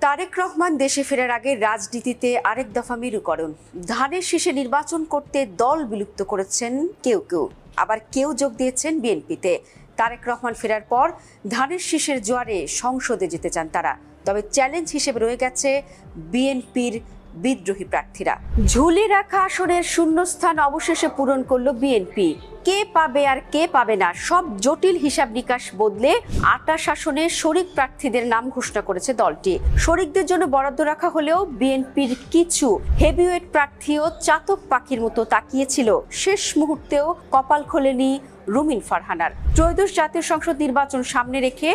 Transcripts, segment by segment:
তারেক রহমান দেশে ফেরার আগে রাজনীতিতে আরেক দফা মেরুকরণ। ধানের শীষে নির্বাচন করতে দল বিলুপ্ত করেছেন কেউ কেউ, আবার কেউ যোগ দিয়েছেন বিএনপিতে। তারেক রহমান ফেরার পর ধানের শীষের জোয়ারে সংসদে যেতে চান তারা, তবে চ্যালেঞ্জ হিসেবে রয়ে গেছে বিএনপির বিদ্রোহী প্রার্থীরা। ঝুলে রাখা আসনের শূন্যস্থান অবশেষে পূরণ করল বিএনপি। কে পাবে আর কে পাবে না সব জটিল হিসাব নিকাশ বদলে ২৮ আসনে শরিক প্রার্থীদের নাম ঘোষণা করেছে দলটি। শরিকদের জন্য বরাদ্দ রাখা হলেও বিএনপির কিছু হেভিওয়েট প্রার্থীও চাতক পাখির মতো তাকিয়েছিল। শেষ মুহূর্তেও কপাল খোলেনি রুমিন ফারহানার। ত্রয়োদশ জাতীয় সংসদ নির্বাচন সামনে রেখে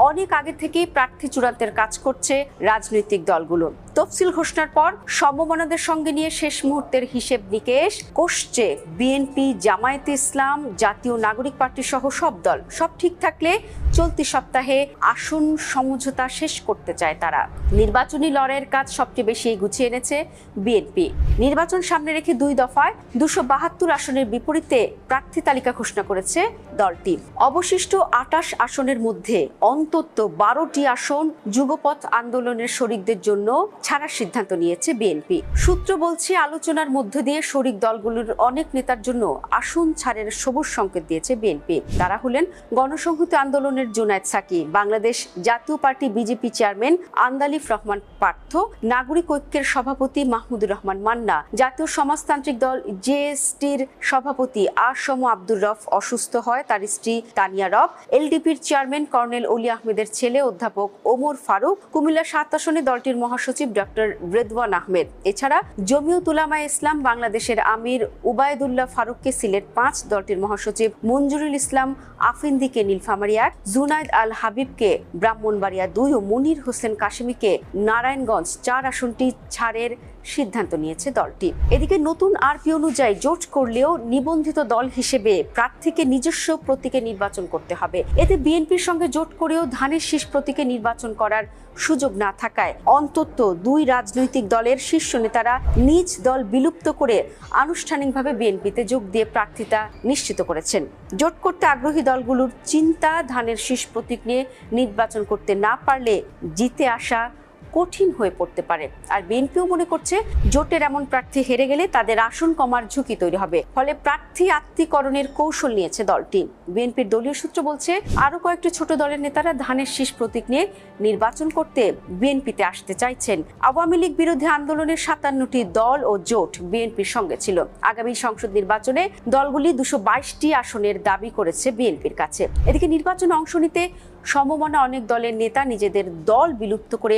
অনেক আগে থেকেই প্রার্থী চূড়ান্তের কাজ করছে রাজনৈতিক দলগুলো। তফসিল ঘোষণার পর সমমনাদের সঙ্গে নিয়ে শেষ মুহূর্তের হিসেব নিকেশ কষছে বিএনপি, জামায়াতে ইসলাম, জাতীয় নাগরিক পার্টি সহ সব দল। সব ঠিক থাকলে চলতি সপ্তাহে আসন সমঝোতা শেষ করতে চায় তারা। নির্বাচনী লড়াইয়ের কাজ সবচেয়ে বেশি গুছিয়ে এনেছে বিএনপি। নির্বাচন সামনে রেখে ২ দফায় ২৭২ আসনের বিপরীতে প্রার্থী তালিকা ঘোষণা করেছে দলটি। অবশিষ্ট ২৮ আসনের মধ্যে অন্তত ১২টি আসন যুগপথ আন্দোলনের শরিকদের জন্য ছাড়ার সিদ্ধান্ত নিয়েছে বিএনপি। সূত্র বলছে, আলোচনার মধ্য দিয়ে শরিক দলগুলোর অনেক নেতার জন্য আসন ছাড়ের সবুজ সংকেত দিয়েছে বিএনপি। তারা হলেন গণসংহতি আন্দোলনের Junaid Saki, Bangladesh Jatiya party BJP chairman Andalif Rahman Partha, নাগরিক ঐক্যের সভাপতি মাহমুদুর রহমান মান্না, জাতীয় সমাজতান্ত্রিক দল জেএসটির সভাপতি আসম আব্দুর রফ অসুস্থ হয়, তার স্ত্রী তানিয়া রফ, এলডিপির চেয়ারম্যান কর্নেল অলি আহমেদের ছেলে অধ্যাপক ওমর ফারুক, কুমিল্লা ৭ আসনে দলটির মহাসচিব ডক্টর রেদওয়ান আহমেদ। এছাড়া জমিয়ত উলামায়ে ইসলাম বাংলাদেশের আমির উবায়দুল্লাহ ফারুককে সিলেট ৫, দলটির মহাসচিব মঞ্জুরুল ইসলাম আফিন্দিকে নীলফামারী ১, জুনাইদ আল হাবিবকে ব্রাহ্মণবাড়িয়া ২ ও মনির হোসেন কাশেমীকে নারায়ণগঞ্জ ৪ আসনটি ছাড়ের সিদ্ধান্ত নিয়েছে দলটি। এদিকে নতুন আরপি অনুযায়ী জোট করলেও নিবন্ধিত দল হিসেবে প্রার্থীকে নিজস্ব প্রতীকে নির্বাচন করতে হবে। এতে বিএনপির সঙ্গে জোট করেও ধানের শীষ প্রতীকে নির্বাচন করার সুযোগ না থাকায় অন্তত ২ রাজনৈতিক দলের শীর্ষ নেতারা নিজ দল বিলুপ্ত করে আনুষ্ঠানিকভাবে বিএনপিতে যোগ দিয়ে প্রার্থিতা নিশ্চিত করেছেন। জোট করতে আগ্রহী দলগুলোর চিন্তা, ধানের শীষ প্রতীক নিয়ে নির্বাচন করতে না পারলে জিতে আসা কঠিন হয়ে পড়তে পারে। আর বিএনপিও মনে করছে, জোটের এমন প্রার্থী হেরে গেলে তাদের আসন কমার ঝুঁকি তৈরি হবে। ফলে প্রার্থী আত্মীকরণের কৌশল নিয়েছে দলটি। বিএনপির দলীয় সূত্র বলছে, আরো কয়েকটি ছোট দলের নেতারা ধানের শীষ প্রতীক নিয়ে নির্বাচন করতে বিএনপিতে আসতে চাইছেন। আওয়ামী লীগ বিরোধী আন্দোলনের ৫৭টি দল ও জোট বিএনপির সঙ্গে ছিল। আগামী সংসদ নির্বাচনে দলগুলি ২২২টি আসনের দাবি করেছে বিএনপির কাছে। এদিকে নির্বাচনে অংশ নিতে সমমনা অনেক দলের নেতা নিজেদের দল বিলুপ্ত করে